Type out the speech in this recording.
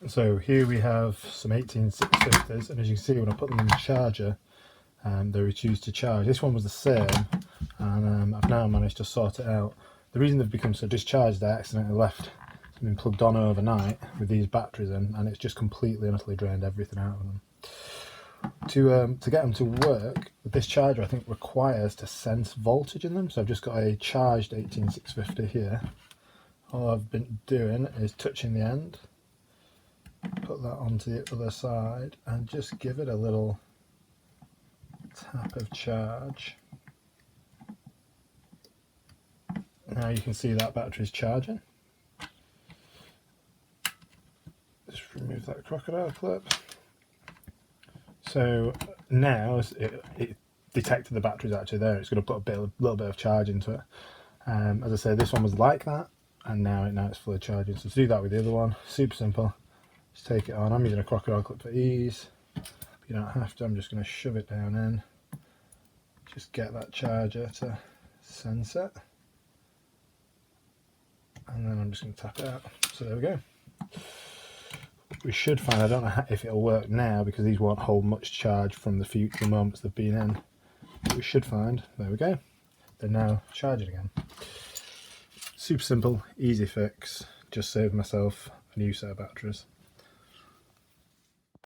So here we have some 18650s, and as you can see when I put them in the charger, they refuse to charge. This one was the same, and I've now managed to sort it out. The reason they've become so discharged, I accidentally left something plugged on overnight with these batteries in, and it's just completely and utterly drained everything out of them. To get them to work, this charger I think requires to sense voltage in them. So I've just got a charged 18650 here. All I've been doing is touching the end, put that onto the other side, and just give it a little tap of charge. Now you can see that battery's charging. Just remove that crocodile clip. So now it detected the battery's actually there. It's going to put a little bit of charge into it. As I say, this one was like that, and now it's fully charging. So to do that with the other one, super simple. Just take it on. I'm using a crocodile clip for ease. You don't have to. I'm just going to shove it down in. Just get that charger to sense it, and then I'm just going to tap it out. So there we go. We should find, I don't know if it'll work now because these won't hold much charge from the future moments they've been in, but we should find, there we go, they're now charging again. Super simple, easy fix, just saved myself a new set of batteries.